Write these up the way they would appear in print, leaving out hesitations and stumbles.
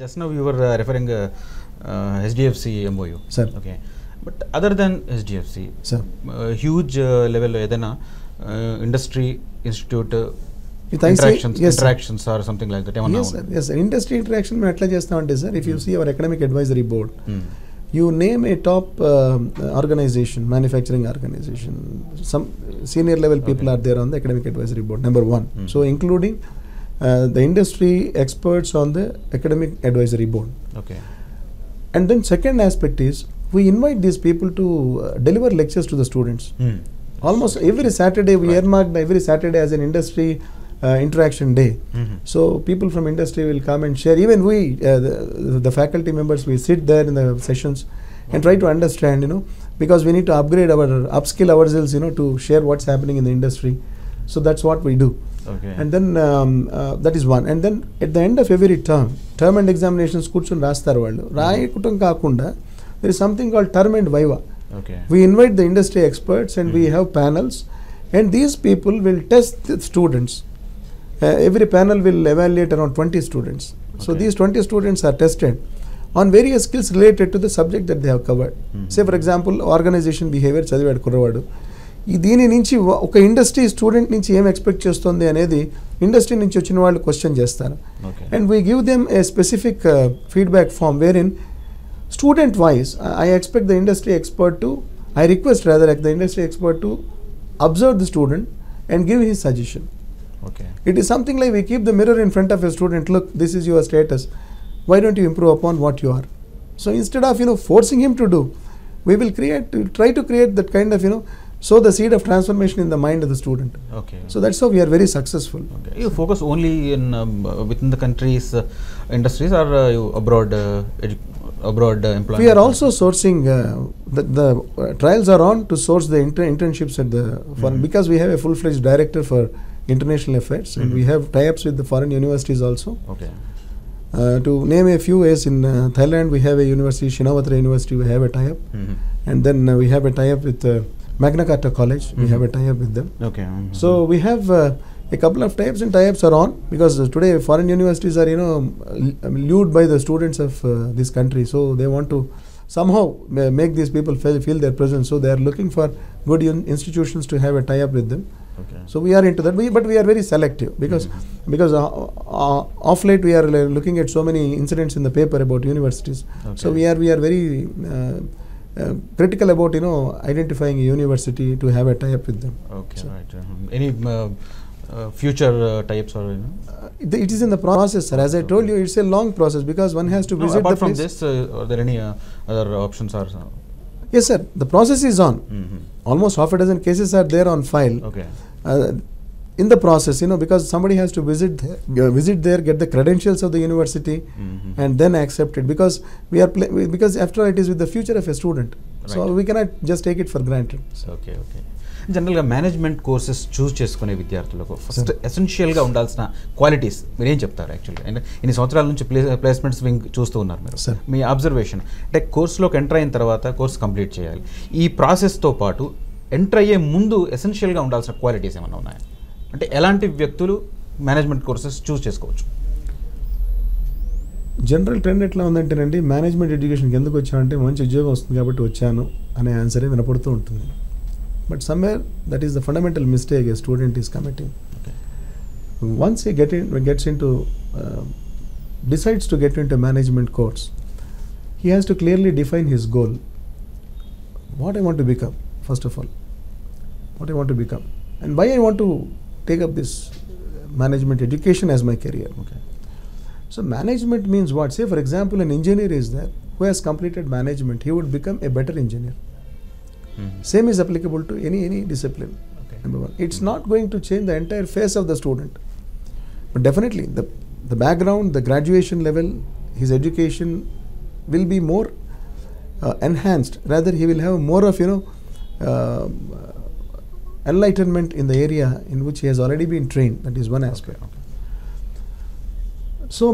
Just now you were referring SDFC MOU. Sir. Okay. But other than SDFC, sir, huge level industry institute interactions, yes, interactions or something like that. Yes, sir. Yes, sir. Industry interaction we atla chestante sir. If you see our academic advisory board, you name a top organization, manufacturing organization, some senior level people are there on the academic advisory board, number one. So including the industry experts on the academic advisory board. Okay. And then second aspect is we invite these people to deliver lectures to the students. Almost every Saturday we earmarked every Saturday as an industry interaction day. So people from industry will come and share. Even we, the faculty members, we sit there in the sessions and try to understand, because we need to upskill ourselves, to share what's happening in the industry. So that's what we do. Okay. And then that is one. And then at the end of every term and examinations kurchun rastaru vallu. Raayikutam kaakunda there is something called term and viva. Okay. We invite the industry experts and we have panels, and these people will test the students. Every panel will evaluate around 20 students. Okay. So these 20 students are tested on various skills related to the subject that they have covered. Say for example, organization behavior చదివాడు కుర్రవాడు. దీని నుంచి ఒక industry student నుంచి ఏం expect చేస్తుంది అనేది industry నుంచి వచ్చిన వాళ్ళు క్వశ్చన్ చేస్తారు. And we give them a specific feedback form where in student wise I expect the industry expert to I request rather the industry expert to observe the student and give his suggestion. It is something like we keep the mirror in front of a student. Look, this is your status. Why don't you improve upon what you are? So instead of forcing him to do, we will try to create that kind of sow the seed of transformation in the mind of the student. Okay. So that's how we are very successful. Okay. You focus only in within the country's industries, or you abroad employment? We are also sourcing. The trials are on to source the internships at the foreign, because we have a full-fledged director for international affairs, and we have tie-ups with the foreign universities also. Okay. To name a few, as in Thailand we have a university, Shinawatra University, we have a tie-up, and then we have a tie-up with Magna Carta College. We have a tie-up with them. Okay. So we have a couple of tie-ups, and tie-ups are on, because today foreign universities are lured by the students of this country, so they want to somehow make these people feel their presence, so they are looking for good institutions to have a tie-up with them. Okay. So we are into that, but we are very selective, because off late we are looking at so many incidents in the paper about universities. Okay. So we are very critical about identifying a university to have a tie-up with them. Okay, so right. Any future types or it is in the process, sir. As I told you, it's a long process, because one has to visit apart the from place. This, are there any other options or? Yes, sir. The process is on. Almost half a dozen cases are there on file. Okay. In the process, because somebody has to visit there, get the credentials of the university, and then accept it, because because after all, it is with the future of a student. Right. So we cannot just take it for granted. Okay. జనరల్గా management courses చూస్ చేసుకునే విద్యార్థులకు first ఎసెన్షియల్గా ఉండాల్సిన qualities మీరు ఏం చెప్తారు? యాక్చువల్గా ఇన్ని సంవత్సరాల నుంచి ప్లేస్మెంట్స్ చూస్తూ ఉన్నారు మీరు, మీ అబ్జర్వేషన్ అంటే కోర్సులోకి ఎంటర్ అయిన తర్వాత కోర్స్ కంప్లీట్ చేయాలి, ఈ ప్రాసెస్తో పాటు ఎంటర్ అయ్యే ముందు ఎసెన్షియల్గా ఉండాల్సిన క్వాలిటీస్ ఏమైనా ఉన్నాయా? అంటే ఎలాంటి వ్యక్తులు మేనేజ్మెంట్ కోర్సెస్ చూస్ చేసుకోవచ్చు? జనరల్ ట్రెండ్ ఎట్లా ఉందంటేనండి, మేనేజ్మెంట్ ఎడ్యుకేషన్కి ఎందుకు వచ్చానంటే మంచి ఉద్యోగం వస్తుంది కాబట్టి వచ్చాను అనే ఆన్సరే వినపడుతూ ఉంటుంది. But somewhere that is the fundamental mistake a student is committing. Okay. Once he decides to get into a management course, he has to clearly define his goal. What I want to become, first of all. What I want to become. And why I want to take up this management education as my career. Okay. So management means what? Say for example, an engineer is there who has completed management. He would become a better engineer. Same is applicable to any discipline. Okay. Number one, it's not going to change the entire face of the student, but definitely the background, the graduation level, his education will be more enhanced. Rather, he will have more of enlightenment in the area in which he has already been trained. That is one aspect. Okay. So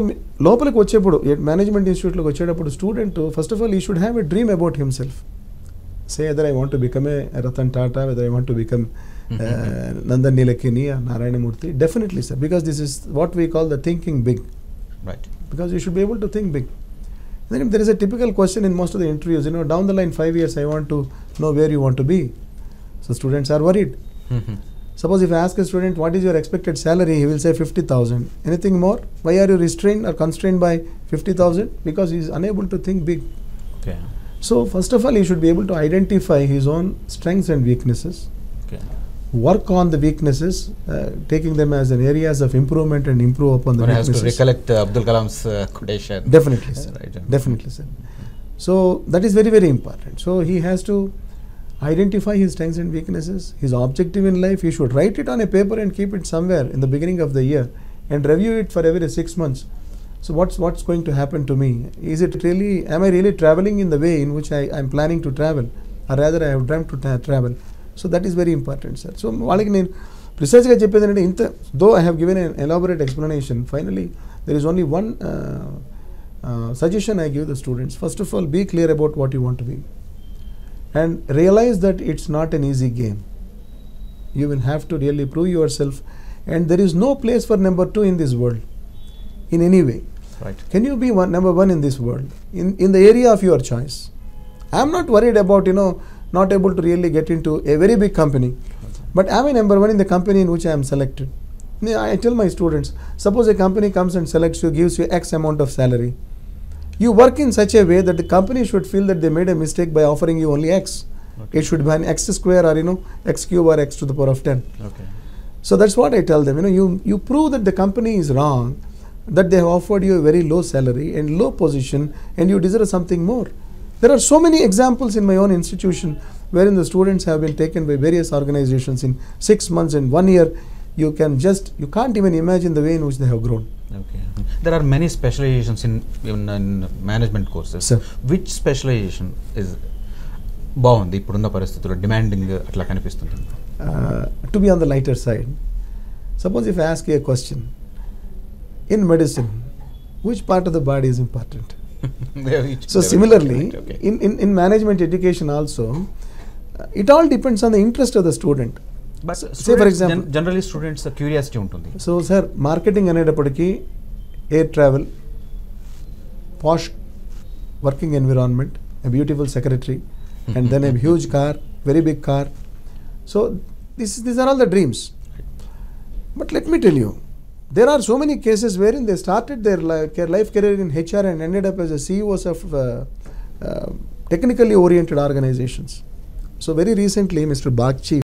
లోపలికి వచ్చేప్పుడు management ఇన్స్టిట్యూట్లోకి వచ్చేటప్పుడు student first of all he should have a dream about himself. Say whether I want to become a Ratan Tata, whether I want to become Nandan Nilekini or Narayana Murthy. Definitely, sir, because this is what we call the thinking big. Right. because you should be able to think big. Then there is a typical question in most of the interviews, down the line 5 years I want to know where you want to be. So students are worried. Suppose if I ask a student, what is your expected salary, he will say 50,000. Anything more? Why are you restrained or constrained by 50,000? Because he is unable to think big. Okay. So first of all, he should be able to identify his own strengths and weaknesses. Okay. Work on the weaknesses, taking them as an areas of improvement and improve upon the weaknesses. One has to recollect Abdul Kalam's quotation. Definitely, sir. Right. Definitely, sir. So that is very, very important. So he has to identify his strengths and weaknesses, his objective in life. He should write it on a paper and keep it somewhere in the beginning of the year and review it for every 6 months. So what's going to happen to me? Is it really, am I really traveling in the way in which I am planning to travel, or rather I have dreamt to travel? So that is very important, sir. So వాళ్ళకి నేను ప్రిసైజ్గా చెప్పేది ఏంటంటే ఇంత, though I have given an elaborate explanation, finally there is only one suggestion I give the students. First of all, be clear about what you want to be and realize that it's not an easy game. You will have to really prove yourself, and there is no place for number 2 in this world in any way. Right. Can you be number 1 in this world in the area of your choice? I am not worried about not able to really get into a very big company, but am I number 1 in the company in which I am selected? I tell my students, suppose a company comes and selects you, gives you X amount of salary. You work in such a way that the company should feel that they made a mistake by offering you only X. Okay. It should be an X square or X cube or X to the power of 10. Okay. So that's what I tell them. You prove that the company is wrong, that they have offered you a very low salary and low position, and you deserve something more. There are so many examples in my own institution wherein the students have been taken by various organizations in 6 months and 1 year. You can't even imagine the way in which they have grown. Okay. There are many specializations in management courses. Sir. Which specialization is బాగుంది ఇప్పుడున్న పరిస్థితుల్లో, demanding అట్లా కనిపిస్తుంది? To be on the lighter side, suppose if I ask you a question, in medicine, which part of the body is important? So similarly, okay. in management education also, it all depends on the interest of the student. But say for example, generally students curiosity ఉంటుంది. So sir, marketing అనేటప్పటికి air travel, posh working environment, a beautiful secretary, and then a huge car, very big car. So these are all the dreams. But let me tell you, there are so many cases wherein they started their life career in HR and ended up as a CEOs of technically oriented organizations. So very recently, Mr. Bagchi